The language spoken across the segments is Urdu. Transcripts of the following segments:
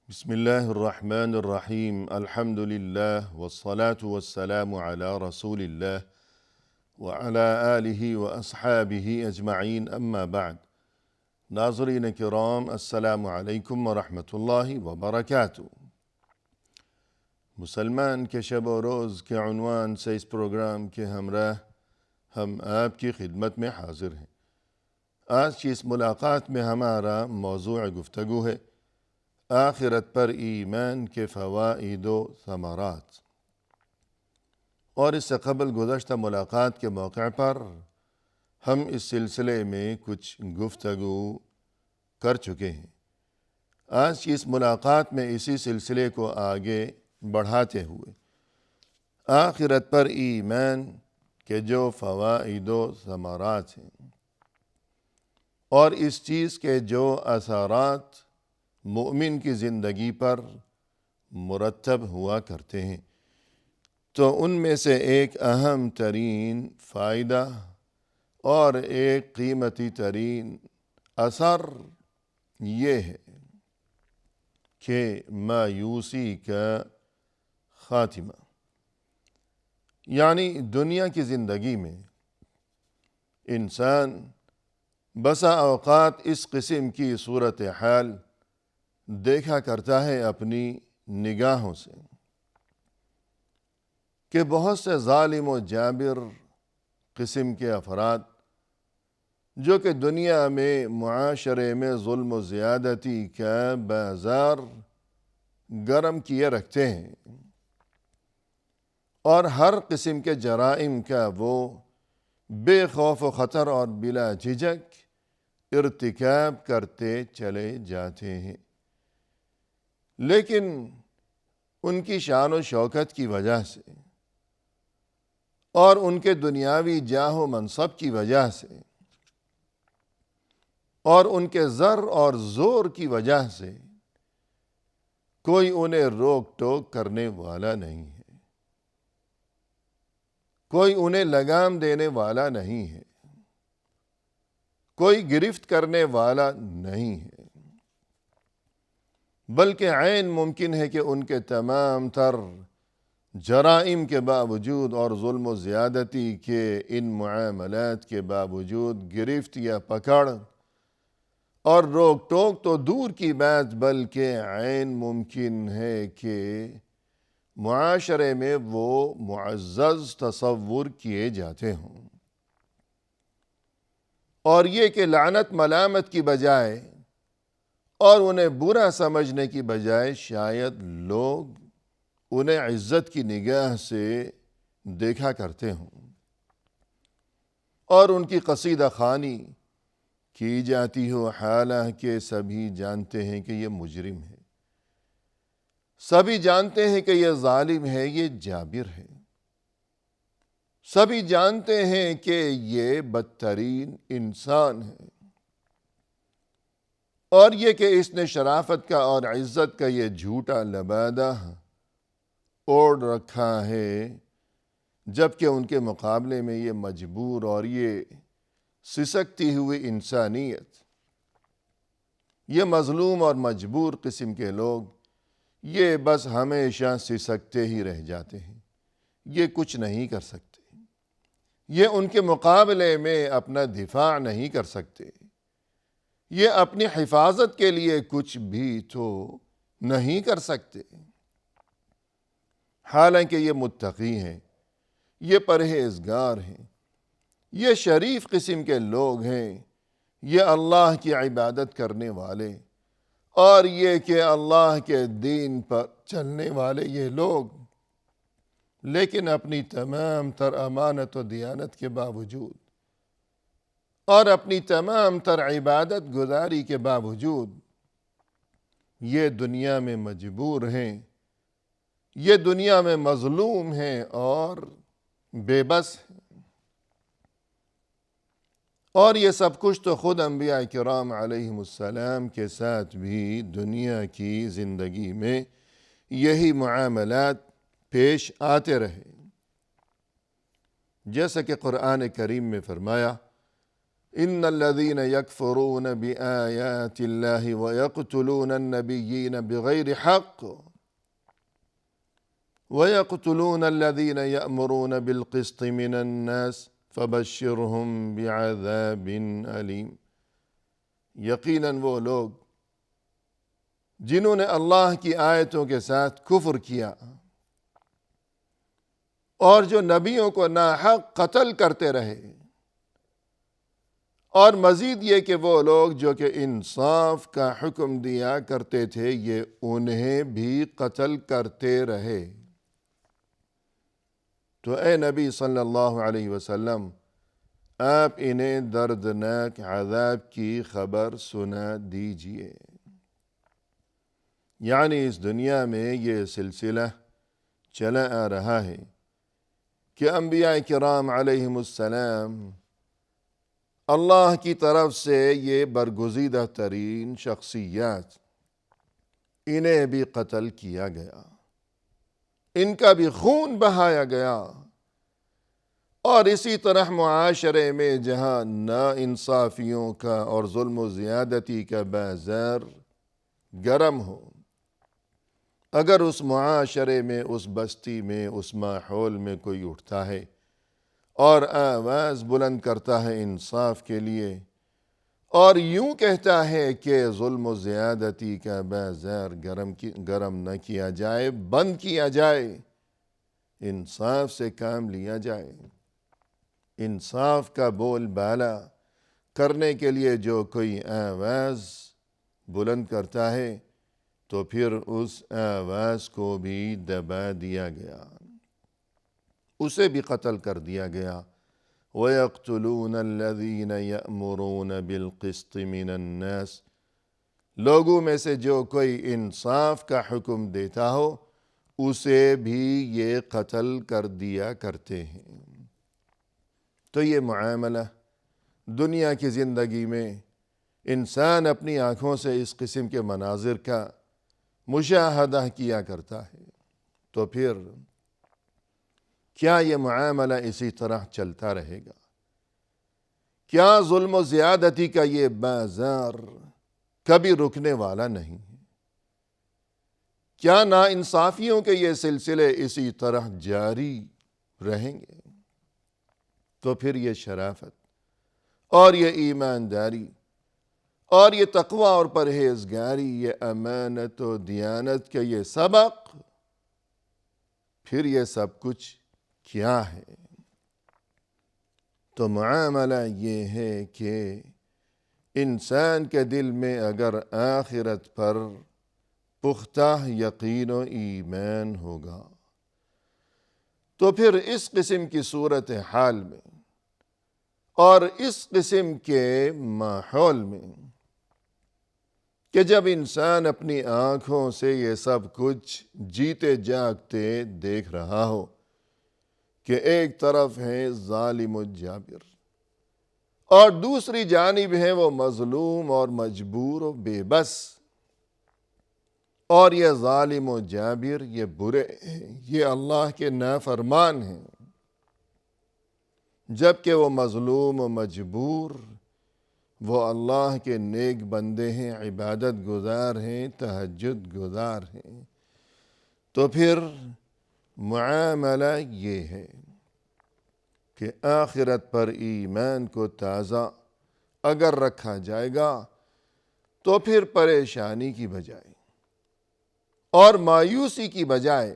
بسم الله الرحمن الرحيم الحمد لله والصلاة والسلام على رسول الله وعلى آله وأصحابه أجمعين أما بعد ناظرین کرام السلام علیکم ورحمۃ اللہ وبرکاتہ۔ مسلمان کے شب و روز کے عنوان سے اس پروگرام کے ہمراہ ہم آپ کی خدمت میں حاضر ہیں۔ آج کی اس ملاقات میں ہمارا موضوع گفتگو ہے آخرت پر ایمان کے فوائد و ثمرات، اور اس سے قبل گزشتہ ملاقات کے موقع پر ہم اس سلسلے میں کچھ گفتگو کر چکے ہیں۔ آج کی اس ملاقات میں اسی سلسلے کو آگے بڑھاتے ہوئے آخرت پر ایمان کے جو فوائد و ثمرات ہیں اور اس چیز کے جو اثرات مومن کی زندگی پر مرتب ہوا کرتے ہیں، تو ان میں سے ایک اہم ترین فائدہ اور ایک قیمتی ترین اثر یہ ہے کہ مایوسی کا خاتمہ، یعنی دنیا کی زندگی میں انسان بسا اوقات اس قسم کی صورتحال دیکھا کرتا ہے اپنی نگاہوں سے کہ بہت سے ظالم و جابر قسم کے افراد جو کہ دنیا میں معاشرے میں ظلم و زیادتی کا بازار گرم کیے رکھتے ہیں اور ہر قسم کے جرائم کا وہ بے خوف و خطر اور بلا جھجک ارتکاب کرتے چلے جاتے ہیں، لیکن ان کی شان و شوکت کی وجہ سے اور ان کے دنیاوی جاہ و منصب کی وجہ سے اور ان کے زر اور زور کی وجہ سے کوئی انہیں روک ٹوک کرنے والا نہیں ہے، کوئی انہیں لگام دینے والا نہیں ہے، کوئی گرفت کرنے والا نہیں ہے، بلکہ عین ممکن ہے کہ ان کے تمام تر جرائم کے باوجود اور ظلم و زیادتی کے ان معاملات کے باوجود گرفت یا پکڑ اور روک ٹوک تو دور کی بات، بلکہ عین ممکن ہے کہ معاشرے میں وہ معزز تصور کیے جاتے ہوں، اور یہ کہ لعنت ملامت کی بجائے اور انہیں برا سمجھنے کی بجائے شاید لوگ انہیں عزت کی نگاہ سے دیکھا کرتے ہوں اور ان کی قصیدہ خوانی کی جاتی ہو، حالانکہ سبھی جانتے ہیں کہ یہ مجرم ہے، سبھی جانتے ہیں کہ یہ ظالم ہے، یہ جابر ہے، سبھی جانتے ہیں کہ یہ بدترین انسان ہے، اور یہ کہ اس نے شرافت کا اور عزت کا یہ جھوٹا لبادہ اوڑھ رکھا ہے، جبکہ ان کے مقابلے میں یہ مجبور اور یہ سسکتی ہوئی انسانیت، یہ مظلوم اور مجبور قسم کے لوگ یہ بس ہمیشہ سسکتے ہی رہ جاتے ہیں، یہ کچھ نہیں کر سکتے، یہ ان کے مقابلے میں اپنا دفاع نہیں کر سکتے، یہ اپنی حفاظت کے لیے کچھ بھی تو نہیں کر سکتے، حالانکہ یہ متقی ہیں، یہ پرہیزگار ہیں، یہ شریف قسم کے لوگ ہیں، یہ اللہ کی عبادت کرنے والے اور یہ کہ اللہ کے دین پر چلنے والے یہ لوگ، لیکن اپنی تمام تر امانت و دیانت کے باوجود اور اپنی تمام تر عبادت گزاری کے باوجود یہ دنیا میں مجبور ہیں، یہ دنیا میں مظلوم ہیں اور بے بس ہیں، اور یہ سب کچھ تو خود انبیاء کرام علیہم السلام کے ساتھ بھی دنیا کی زندگی میں یہی معاملات پیش آتے رہے، جیسا کہ قرآن کریم میں فرمایا ان الذین یکفرون بآیات اللہ ویقتلون النبیین بغیر حق وَيَقْتُلُونَ الَّذِينَ يَأْمُرُونَ بِالْقِسْطِ مِنَ النَّاسِ فَبَشِّرْهُمْ بِعَذَابٍ أَلِيمٍ۔ یقیناً وہ لوگ جنہوں نے اللہ کی آیتوں کے ساتھ کفر کیا اور جو نبیوں کو ناحق قتل کرتے رہے، اور مزید یہ کہ وہ لوگ جو کہ انصاف کا حکم دیا کرتے تھے یہ انہیں بھی قتل کرتے رہے، تو اے نبی صلی اللہ علیہ وسلم آپ انہیں دردناک عذاب کی خبر سنا دیجئے۔ یعنی اس دنیا میں یہ سلسلہ چلا آ رہا ہے کہ انبیاء کرام علیہم السلام اللہ کی طرف سے یہ برگزیدہ ترین شخصیات، انہیں بھی قتل کیا گیا، ان کا بھی خون بہایا گیا، اور اسی طرح معاشرے میں جہاں ناانصافیوں کا اور ظلم و زیادتی کا بازار گرم ہو، اگر اس معاشرے میں، اس بستی میں، اس ماحول میں کوئی اٹھتا ہے اور آواز بلند کرتا ہے انصاف کے لیے اور یوں کہتا ہے کہ ظلم و زیادتی کا بازار گرم نہ کیا جائے، بند کیا جائے، انصاف سے کام لیا جائے، انصاف کا بول بالا کرنے کے لیے جو کوئی آواز بلند کرتا ہے تو پھر اس آواز کو بھی دبا دیا گیا، اسے بھی قتل کر دیا گیا۔ وَيَقْتُلُونَ الَّذِينَ يَأْمُرُونَ بِالْقِسْطِ مِنَ النَّاسِ، لوگوں میں سے جو کوئی انصاف کا حکم دیتا ہو اسے بھی یہ قتل کر دیا کرتے ہیں۔ تو یہ معاملہ دنیا کی زندگی میں انسان اپنی آنکھوں سے اس قسم کے مناظر کا مشاہدہ کیا کرتا ہے، تو پھر کیا یہ معاملہ اسی طرح چلتا رہے گا؟ کیا ظلم و زیادتی کا یہ بازار کبھی رکنے والا نہیں ہے؟ کیا ناانصافیوں کے یہ سلسلے اسی طرح جاری رہیں گے؟ تو پھر یہ شرافت اور یہ ایمانداری اور یہ تقوی اور پرہیزگاری، یہ امانت و دیانت کا یہ سبق، پھر یہ سب کچھ کیا ہے؟ تو معاملہ یہ ہے کہ انسان کے دل میں اگر آخرت پر پختہ یقین و ایمان ہوگا تو پھر اس قسم کی صورتحال میں اور اس قسم کے ماحول میں کہ جب انسان اپنی آنکھوں سے یہ سب کچھ جیتے جاگتے دیکھ رہا ہو کہ ایک طرف ہے ظالم و جابر اور دوسری جانب ہے وہ مظلوم اور مجبور و بے بس، اور یہ ظالم و جابر یہ برے ہیں، یہ اللہ کے نافرمان ہیں، جبکہ وہ مظلوم و مجبور وہ اللہ کے نیک بندے ہیں، عبادت گزار ہیں، تہجد گزار ہیں۔ تو پھر معاملہ یہ ہے کہ آخرت پر ایمان کو تازہ اگر رکھا جائے گا تو پھر پریشانی کی بجائے اور مایوسی کی بجائے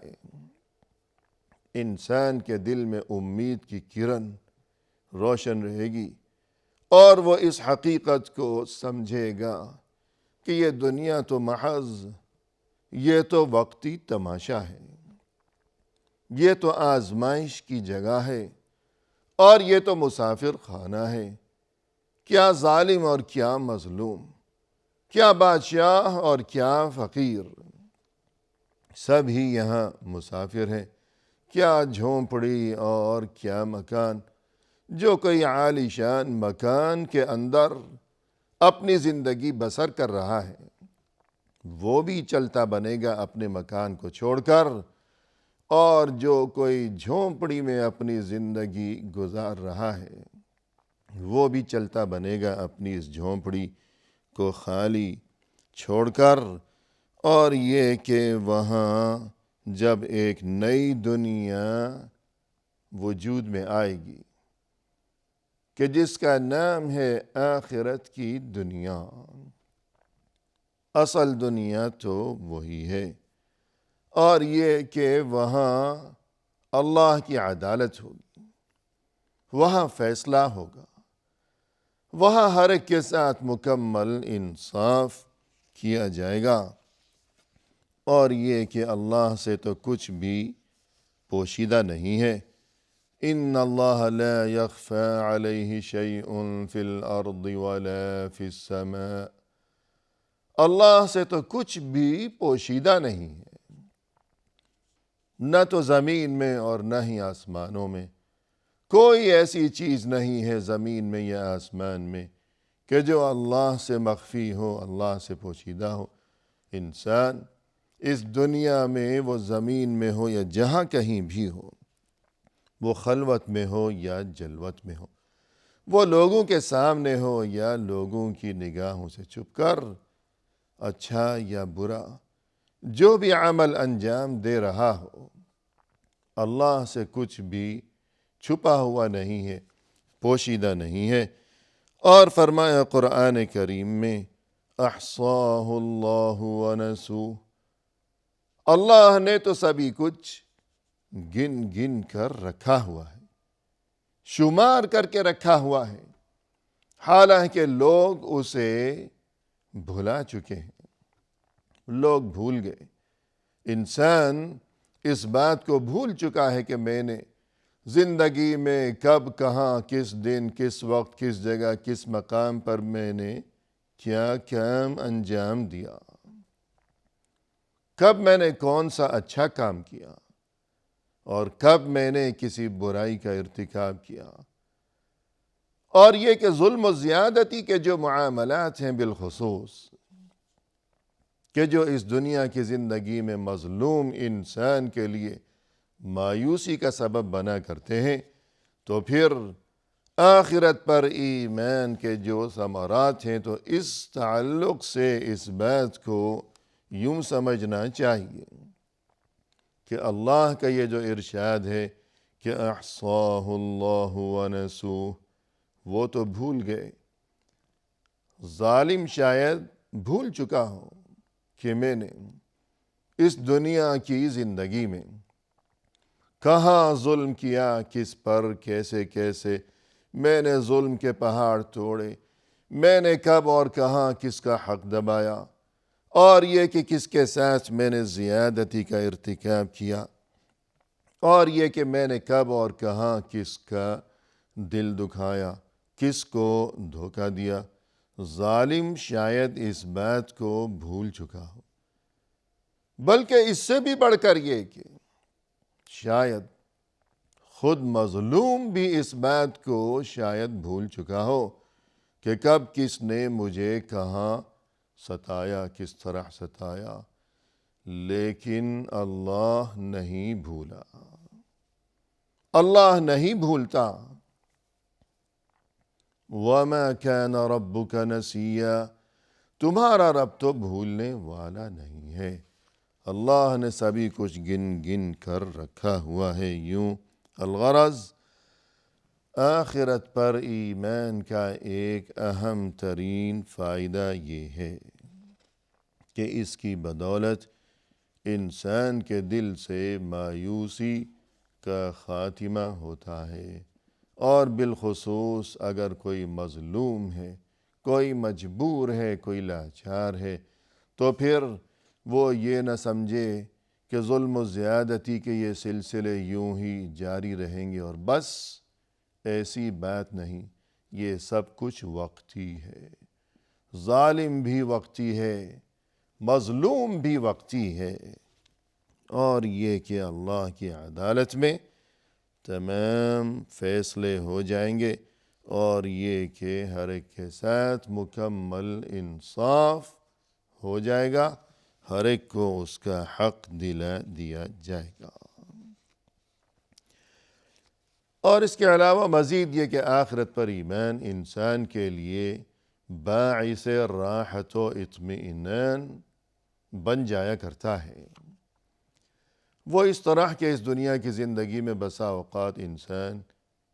انسان کے دل میں امید کی کرن روشن رہے گی، اور وہ اس حقیقت کو سمجھے گا کہ یہ دنیا تو محض یہ تو وقتی تماشا ہے، یہ تو آزمائش کی جگہ ہے، اور یہ تو مسافر خانہ ہے۔ کیا ظالم اور کیا مظلوم، کیا بادشاہ اور کیا فقیر، سب ہی یہاں مسافر ہیں۔ کیا جھونپڑی اور کیا مکان، جو کوئی عالی شان مکان کے اندر اپنی زندگی بسر کر رہا ہے وہ بھی چلتا بنے گا اپنے مکان کو چھوڑ کر، اور جو کوئی جھونپڑی میں اپنی زندگی گزار رہا ہے وہ بھی چلتا بنے گا اپنی اس جھونپڑی کو خالی چھوڑ کر، اور یہ کہ وہاں جب ایک نئی دنیا وجود میں آئے گی کہ جس کا نام ہے آخرت کی دنیا، اصل دنیا تو وہی ہے، اور یہ کہ وہاں اللہ کی عدالت ہوگی، وہاں فیصلہ ہوگا، وہاں ہر ایک کے ساتھ مکمل انصاف کیا جائے گا، اور یہ کہ اللہ سے تو کچھ بھی پوشیدہ نہیں ہے۔ ان اللہ لا يخفى علیہ شیء فی الارض ولا فی السماء، اللہ سے تو کچھ بھی پوشیدہ نہیں ہے، نہ تو زمین میں اور نہ ہی آسمانوں میں۔ کوئی ایسی چیز نہیں ہے زمین میں یا آسمان میں کہ جو اللہ سے مخفی ہو، اللہ سے پوشیدہ ہو۔ انسان اس دنیا میں، وہ زمین میں ہو یا جہاں کہیں بھی ہو، وہ خلوت میں ہو یا جلوت میں ہو، وہ لوگوں کے سامنے ہو یا لوگوں کی نگاہوں سے چھپ کر، اچھا یا برا، جو بھی عمل انجام دے رہا ہو، اللہ سے کچھ بھی چھپا ہوا نہیں ہے، پوشیدہ نہیں ہے۔ اور فرمایا قرآن کریم میں، احصاہ اللہ ونسوہ، اللہ نے تو سبھی کچھ گن گن کر رکھا ہوا ہے، شمار کر کے رکھا ہوا ہے، حالانکہ لوگ اسے بھلا چکے ہیں، لوگ بھول گئے۔ انسان اس بات کو بھول چکا ہے کہ میں نے زندگی میں کب، کہاں، کس دن، کس وقت، کس جگہ، کس مقام پر میں نے کیا کام انجام دیا، کب میں نے کون سا اچھا کام کیا، اور کب میں نے کسی برائی کا ارتکاب کیا۔ اور یہ کہ ظلم و زیادتی کے جو معاملات ہیں بالخصوص، کہ جو اس دنیا کی زندگی میں مظلوم انسان کے لیے مایوسی کا سبب بنا کرتے ہیں، تو پھر آخرت پر ایمان کے جو ثمرات ہیں، تو اس تعلق سے اس بات کو یوں سمجھنا چاہیے کہ اللہ کا یہ جو ارشاد ہے کہ احصاہ اللہ ونسوہ، وہ تو بھول گئے۔ ظالم شاید بھول چکا ہو کہ میں نے اس دنیا کی زندگی میں کہاں ظلم کیا، کس پر، کیسے کیسے میں نے ظلم کے پہاڑ توڑے، میں نے کب اور کہاں کس کا حق دبایا، اور یہ کہ کس کے ساتھ میں نے زیادتی کا ارتکاب کیا، اور یہ کہ میں نے کب اور کہاں کس کا دل دکھایا، کس کو دھوکہ دیا۔ ظالم شاید اس بات کو بھول چکا ہو، بلکہ اس سے بھی بڑھ کر یہ کہ شاید خود مظلوم بھی اس بات کو شاید بھول چکا ہو کہ کب کس نے مجھے کہاں ستایا، کس طرح ستایا، لیکن اللہ نہیں بھولا، اللہ نہیں بھولتا۔ وَمَا كَانَ رَبُّكَ نَسِيًّا، تمہارا رب تو بھولنے والا نہیں ہے۔ اللہ نے سبھی کچھ گن گن کر رکھا ہوا ہے۔ یوں الغرض، آخرت پر ایمان کا ایک اہم ترین فائدہ یہ ہے کہ اس کی بدولت انسان کے دل سے مایوسی کا خاتمہ ہوتا ہے، اور بالخصوص اگر کوئی مظلوم ہے، کوئی مجبور ہے، کوئی لاچار ہے، تو پھر وہ یہ نہ سمجھے کہ ظلم و زیادتی کے یہ سلسلے یوں ہی جاری رہیں گے اور بس، ایسی بات نہیں، یہ سب کچھ وقتی ہے۔ ظالم بھی وقتی ہے، مظلوم بھی وقتی ہے، اور یہ کہ اللہ کی عدالت میں تمام فیصلے ہو جائیں گے، اور یہ کہ ہر ایک کے ساتھ مکمل انصاف ہو جائے گا، ہر ایک کو اس کا حق دلا دیا جائے گا۔ اور اس کے علاوہ مزید یہ کہ آخرت پر ایمان انسان کے لیے باعث راحت و اطمئنان بن جایا کرتا ہے۔ وہ اس طرح کہ اس دنیا کی زندگی میں بسا اوقات انسان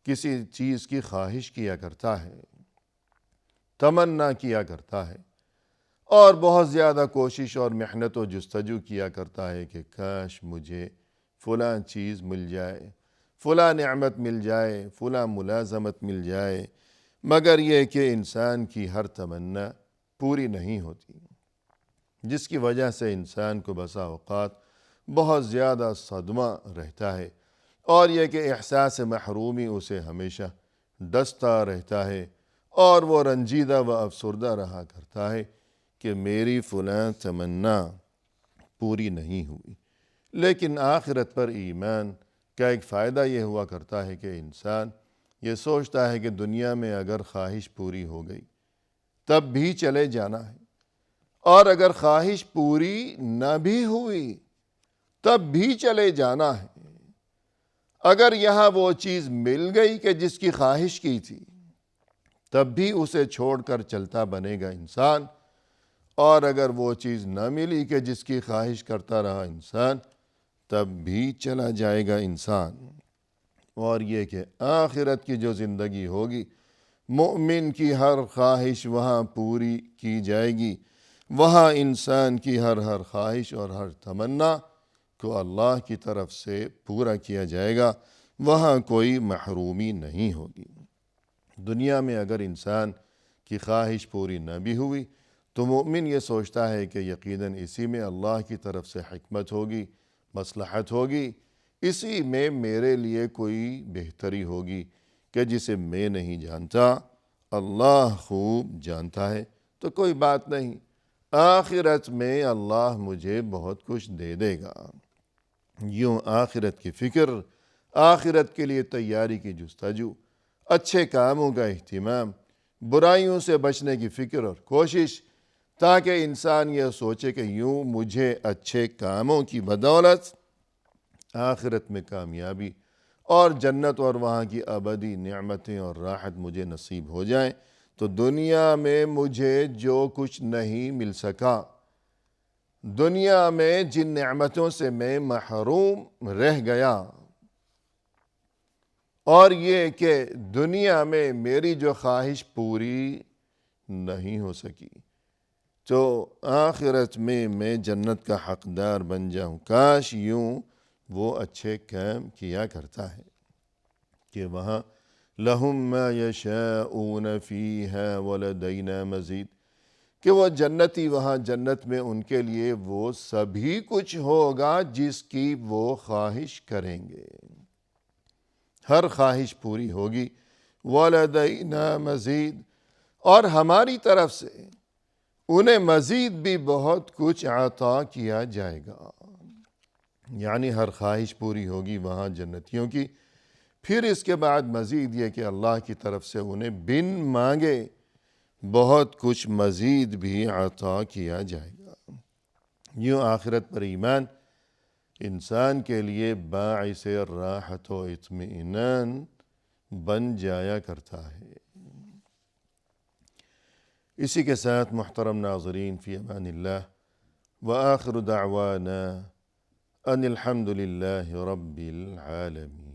کسی چیز کی خواہش کیا کرتا ہے، تمنا کیا کرتا ہے، اور بہت زیادہ کوشش اور محنت و جستجو کیا کرتا ہے کہ کاش مجھے فلاں چیز مل جائے، فلاں نعمت مل جائے، فلاں ملازمت مل جائے، مگر یہ کہ انسان کی ہر تمنا پوری نہیں ہوتی، جس کی وجہ سے انسان کو بسا اوقات بہت زیادہ صدمہ رہتا ہے، اور یہ کہ احساس محرومی اسے ہمیشہ ڈستا رہتا ہے، اور وہ رنجیدہ و افسردہ رہا کرتا ہے کہ میری فلاں تمنا پوری نہیں ہوئی۔ لیکن آخرت پر ایمان کا ایک فائدہ یہ ہوا کرتا ہے کہ انسان یہ سوچتا ہے کہ دنیا میں اگر خواہش پوری ہو گئی تب بھی چلے جانا ہے، اور اگر خواہش پوری نہ بھی ہوئی تب بھی چلے جانا ہے۔ اگر یہاں وہ چیز مل گئی کہ جس کی خواہش کی تھی تب بھی اسے چھوڑ کر چلتا بنے گا انسان، اور اگر وہ چیز نہ ملی کہ جس کی خواہش کرتا رہا انسان تب بھی چلا جائے گا انسان۔ اور یہ کہ آخرت کی جو زندگی ہوگی، مومن کی ہر خواہش وہاں پوری کی جائے گی، وہاں انسان کی ہر خواہش اور ہر تمنا کو اللہ کی طرف سے پورا کیا جائے گا، وہاں کوئی محرومی نہیں ہوگی۔ دنیا میں اگر انسان کی خواہش پوری نہ بھی ہوئی تو مومن یہ سوچتا ہے کہ یقیناً اسی میں اللہ کی طرف سے حکمت ہوگی، مصلحت ہوگی، اسی میں میرے لیے کوئی بہتری ہوگی کہ جسے میں نہیں جانتا، اللہ خوب جانتا ہے، تو کوئی بات نہیں، آخرت میں اللہ مجھے بہت کچھ دے دے گا۔ یوں آخرت کی فکر، آخرت کے لیے تیاری کی جستجو، اچھے کاموں کا اہتمام، برائیوں سے بچنے کی فکر اور کوشش، تاکہ انسان یہ سوچے کہ یوں مجھے اچھے کاموں کی بدولت آخرت میں کامیابی اور جنت اور وہاں کی ابدی نعمتیں اور راحت مجھے نصیب ہو جائیں، تو دنیا میں مجھے جو کچھ نہیں مل سکا، دنیا میں جن نعمتوں سے میں محروم رہ گیا، اور یہ کہ دنیا میں میری جو خواہش پوری نہیں ہو سکی، تو آخرت میں جنت کا حقدار بن جاؤں۔ کاش یوں وہ اچھے کام کیا کرتا ہے کہ وہاں لَهُم مَا يَشَاءُونَ فِيهَا وَلَدَيْنَا مَزِيدٌ، کہ وہ جنتی وہاں جنت میں ان کے لیے وہ سبھی کچھ ہوگا جس کی وہ خواہش کریں گے، ہر خواہش پوری ہوگی۔ وَلَدَيْنَا مَزِيدٌ، اور ہماری طرف سے انہیں مزید بھی بہت کچھ عطا کیا جائے گا، یعنی ہر خواہش پوری ہوگی وہاں جنتیوں کی، پھر اس کے بعد مزید یہ کہ اللہ کی طرف سے انہیں بن مانگے بہت کچھ مزید بھی عطا کیا جائے گا۔ یوں آخرت پر ایمان انسان کے لیے باعث راحت و اطمئنان بن جایا کرتا ہے۔ اسی کے ساتھ محترم ناظرین، فی امان اللہ، وآخر دعوانا ان الحمد للہ رب العالمین۔